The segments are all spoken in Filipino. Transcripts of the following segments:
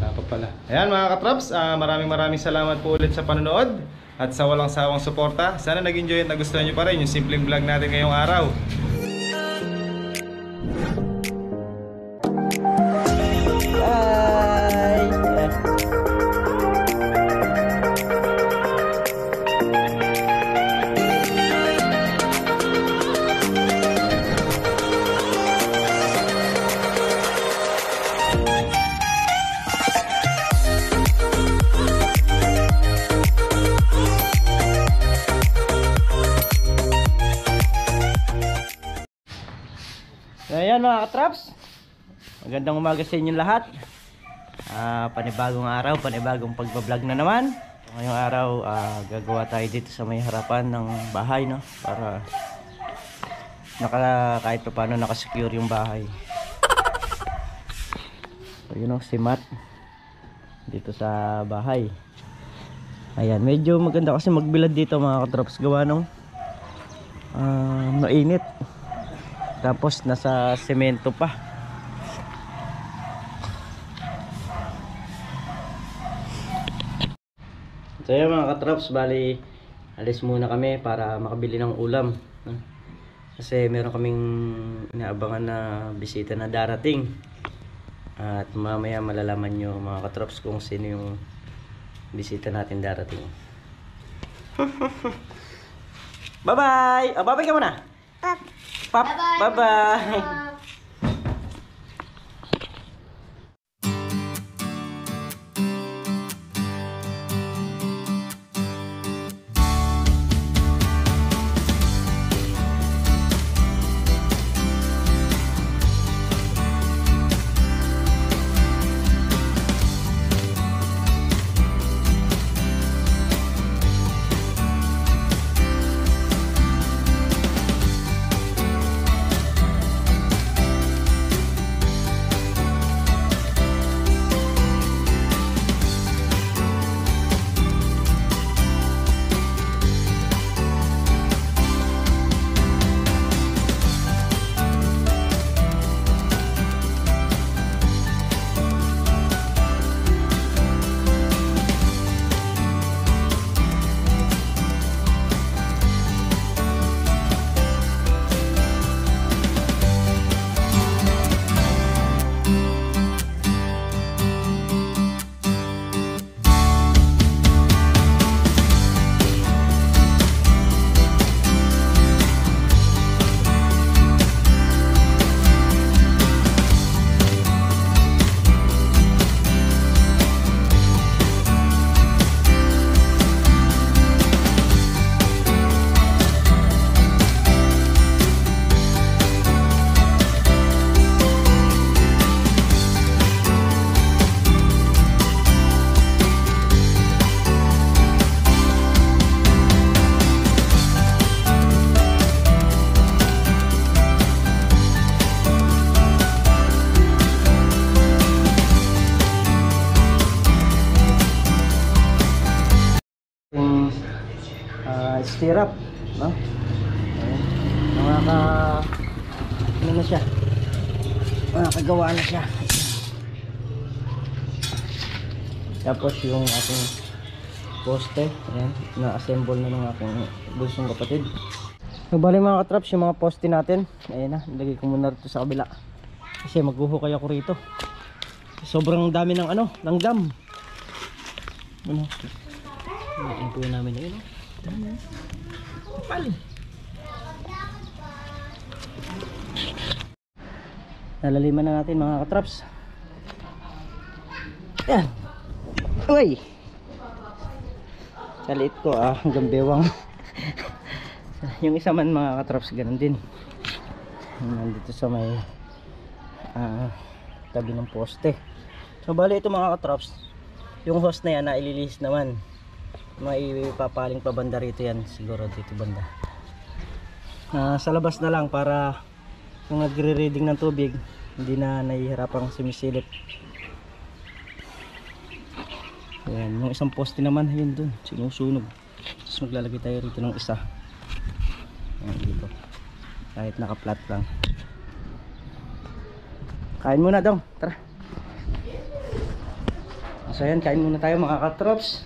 Wala pa pala. Ayan mga katraps, maraming salamat po ulit sa panonood at sa walang sawang suporta. Sana nag-enjoy at nagustuhan nyo pa rin yung simpleng vlog natin ngayong araw. Ayan mga katraps, magandang umaga sa inyo lahat. Panibagong araw, panibagong pagbablog na naman. Ngayong araw gagawa tayo dito sa may harapan ng bahay, no? Para kahit pa paano nakasecure yung bahay. So yun, si Matt dito sa bahay. Ayan, medyo maganda kasi magbilad dito mga katraps, gawa nung mainit. Tapos nasa semento pa. So yun mga katraps, bali alis muna kami para makabili ng ulam. Kasi meron kaming inaabangan na bisita na darating. At mamaya malalaman nyo mga katraps kung sino yung bisita natin darating. Bye bye! Bye bye ka muna! Pop, bye-bye. Stirrup, no? Ano na siya, nakagawa na siya. Tapos yung ating poste, ayan, na-assemble na ng aking bunsong kapatid. Bali mga katraps, yung mga poste natin, ayan na, nilagay ko muna rito sa kabila kasi maghuhukay ako rito. Sobrang dami ng langgam. Ano po namin na yun, kapal. Nalaliman na natin mga katraps. Yan. Uy, saliit ko hanggang bewang. Yung isa man mga katraps, ganun din. Nandito sa may tabi ng poste. So bali ito mga katraps, yung hose na yan na ililihis naman. Maipapaling pa banda rito yan, siguro dito banda. Sa labas na lang para kung nagre-reading ng tubig hindi na nahihirapang sumisilip. Ayan, yung isang poste naman yun dun, sinusunog. Tapos maglalagay tayo rito ng isa. Ayan, dito kahit naka-flat lang. Kain muna daw, tara. So yan, kain muna tayo mga katrops.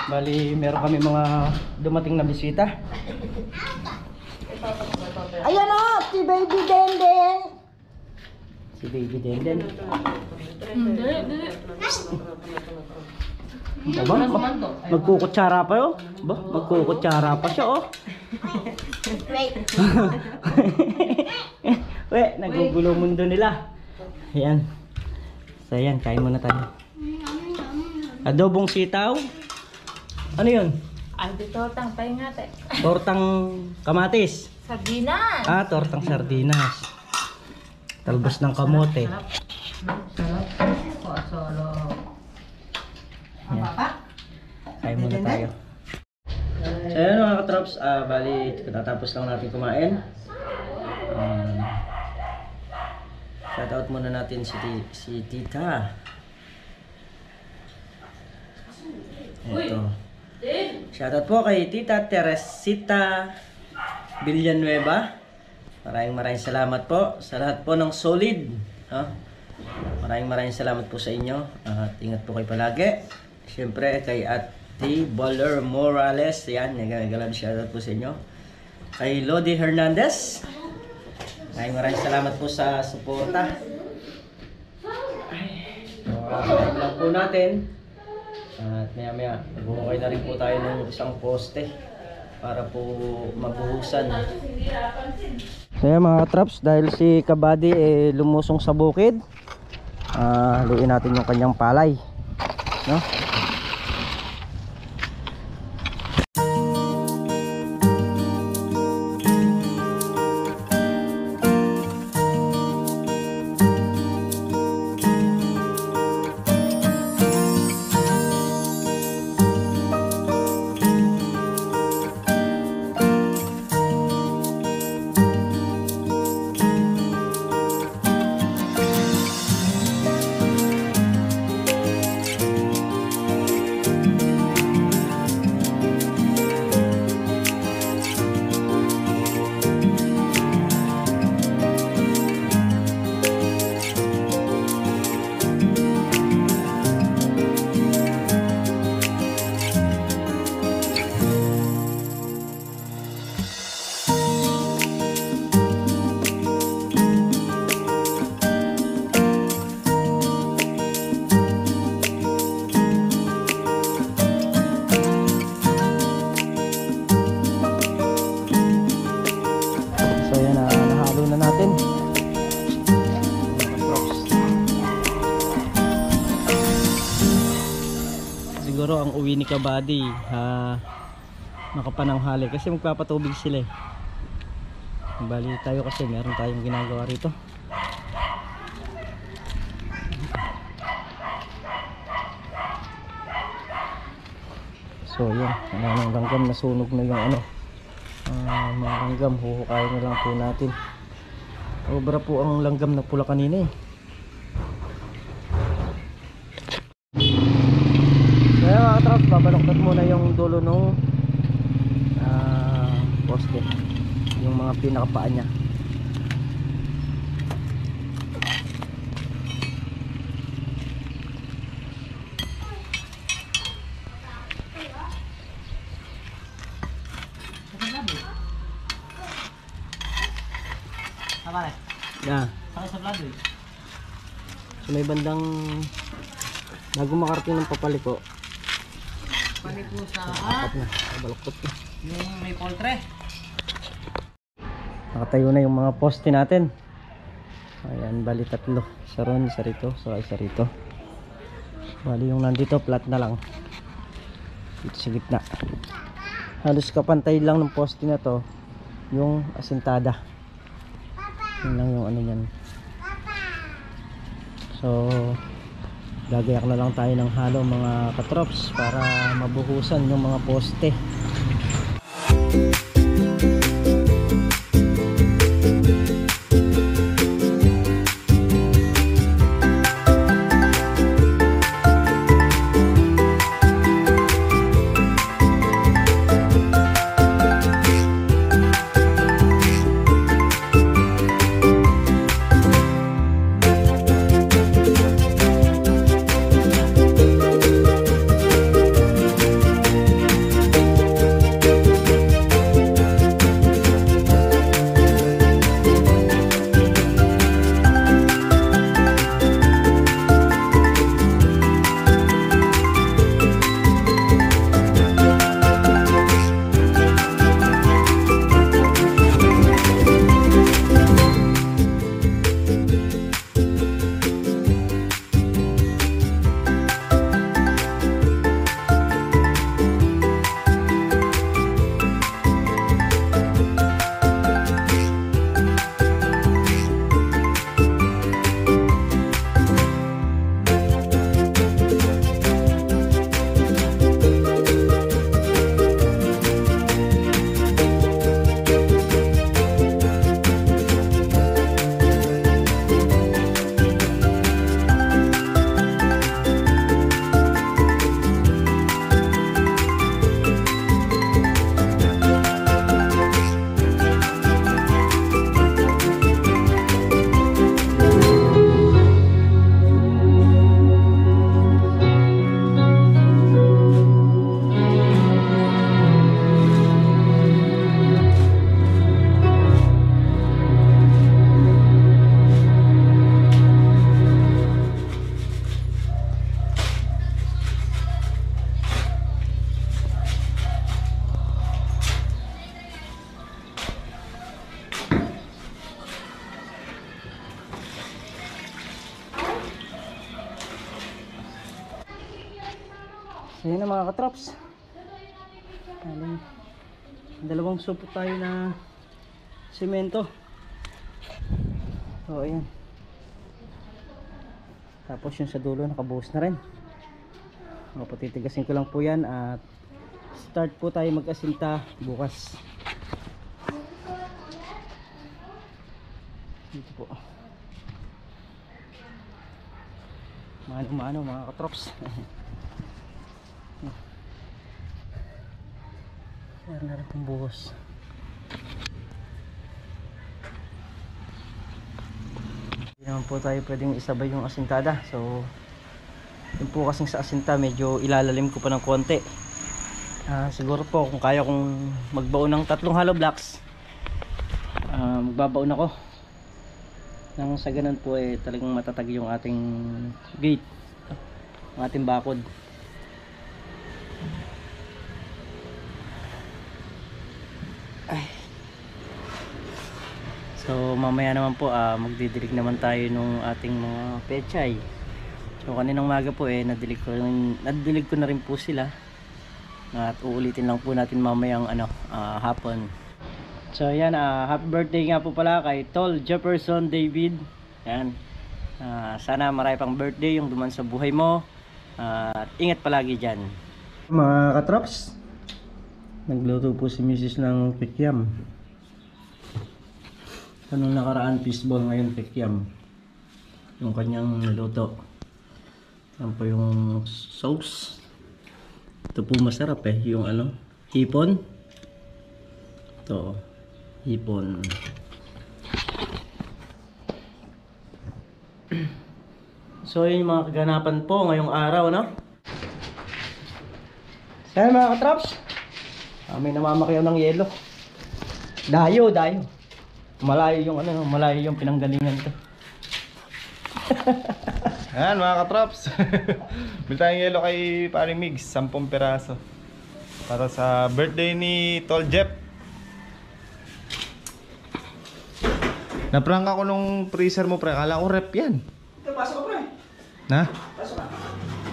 Bali, meron kami mga dumating na bisita. Ayan o, si Baby Denden. Si Baby Denden. Aba, magkukutsara pa yun. Ba, magkukutsara pa siya, oh. Weh, nagugulo mundo nila. Ayan. So, ayan, kain muna tayo. Adobong sitaw. Ano yun? Ay, tortang pahingate. Tortang kamatis. Sardinas. Ah, tortang sardinas. Talbos ng kamote. Solo. Ayan. Kain muna tayo. So yun mga katrops, bali katatapos lang natin kumain. Shoutout muna natin si Tita. Ito. Shoutout po kay Tita Teresita Villanueva. Maraming salamat po sa lahat po ng solid. Maraming salamat po sa inyo. At ingat po kayo palagi. Siyempre kay Ate Baller Morales. Yan, nagagalan shoutout po sa inyo. Kay Lodi Hernandez. Maraming salamat po sa suporta. Maraming lang po natin. At maya magbuhukay na rin po tayo ng isang poste para po mabuhusan. So yan mga traps, dahil si Kabady lumusong sa bukid, haluin natin yung kanyang palay, no? Siguro ang uwi ni Kabady nakapananghali kasi magpapatubig sila eh. Bali tayo kasi meron tayong ginagawa rito. So yun, ang langgam nasunog na yung mga langgam, huhukayin na lang po natin. Obra po ang langgam na pula kanina eh. Kaya mga traps, babaloktot muna yung dulo nung poste, yung mga pinakapaan niya. Yeah. So may bandang bago makarating ng papaliko. Paliko sa na, baluktot na. yung may poltre. Nakatayo na yung mga poste natin. Ayan, bali tatlo. Isa ron, isa rito, saka isa rito. Bali yung nandito, flat na lang. Dito sa gitna. Halos kapantay lang ng poste na to yung asintada. Yun lang yung ano nyan. So gagayak na lang tayo ng halo mga katrops para mabuhusan yung mga poste. Ayan na mga katrops. Dalawang supot tayo na semento. So ayan. Tapos yung sa dulo nakabuhos na rin. O, patitigasin ko lang po yan at start po tayo mag-asinta bukas. Dito po. Maano mga katrops. Meron na rin pong buhos. Hindi naman po tayo pwedeng isabay yung asintada. So yun po kasing sa asinta medyo ilalalim ko pa ng konti. Siguro po kung kaya kong magbaon ng 3 hollow blocks, magbabaon ako nang sa ganun po talagang matatag yung ating gate, ang ating bakod. So mamaya naman po magdidilig naman tayo nung ating mga pechay. So kaninang maga po nadilig ko na rin po sila. At uulitin lang po natin mamayang hapon. So ayan, happy birthday nga po pala kay Tol Jefferson David. Ayan. Sana marami pang birthday yung duman sa buhay mo. At ingat palagi dyan. Mga katrops, nagluto po si Mrs. ng pikyam. Anong nakaraan fishball, ngayon pikyam. Yung kanyang niluto. Yan po yung sauce. Ito po masarap yung hipon. Ito, hipon. So yun yung mga kaganapan po ngayong araw, no? Ayan mga katrops, may namamakyaw ng yelo. Dayo. Malayo yung pinanggalingan to. Ayan mga katrops. Bili tayong yelo kay paring Migs, 10 peraso. Para sa birthday ni Tol Jeff. Naprank ako nung freezer mo pre, akala ko rep yan. Pasok ka pre. Na? Pasok ka.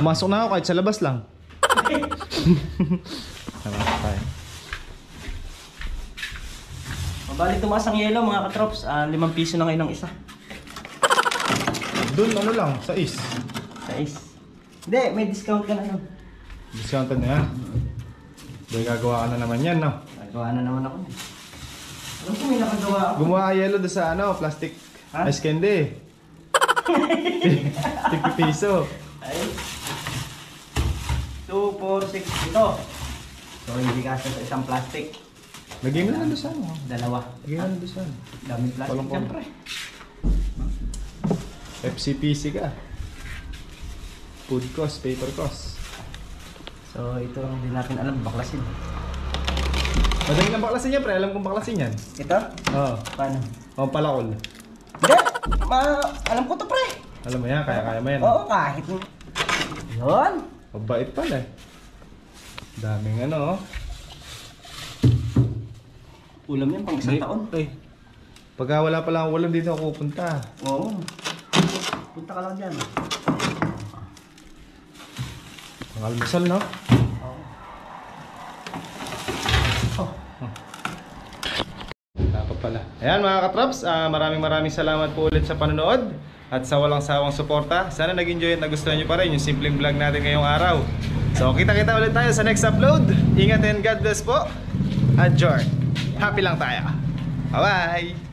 Pumasok na ako kahit sa labas lang. Namasok tayo. Mabalik tumaas ang yelo mga katrops, 5 piso na ngayon ng isa. Doon lang, sa is. Sa is. Hindi, may discount ka na nun. Discounted na yan. Dahil gagawa ka na naman yan, no? Nagawa na naman ako. Alam ko may nakagawa ako. Gumawa ka yelo doon sa plastic ice candy. 50 piso. Ay. 2, 4, 6 ito. So hindi kasi sa isang plastic. Lagyan mo na doon sa Dalawa. Lagyan mo na doon sa Daming plastic Palong-palong. siyempre. FCPC ka. Food cost, paper cost. So ito ang hindi natin alam, baklasin. Madali lang baklasin yan, pre. Alam kong baklasin yan. Ito? Oo. Paano? Palakol. Hindi! Alam ko to pre. Alam mo yan, kaya mo yan. Oo, kahit. Yun. Mabait pala Daming Ulam yan pang isang taon. Pagka wala pala akong ulam dito ako pupunta. Oo. Punta ka lang dyan. Ang almusal, no? Dapat pala. Ayan mga katrops, maraming salamat po ulit sa panonood at sa walang sawang suporta. Sana nag-enjoy at nagustuhan nyo pa rin yung simpleng vlog natin ngayong araw. So kita-kita ulit tayo sa next upload. Ingat and God bless po. Adjourn. Happy lang tayo. Bye-bye!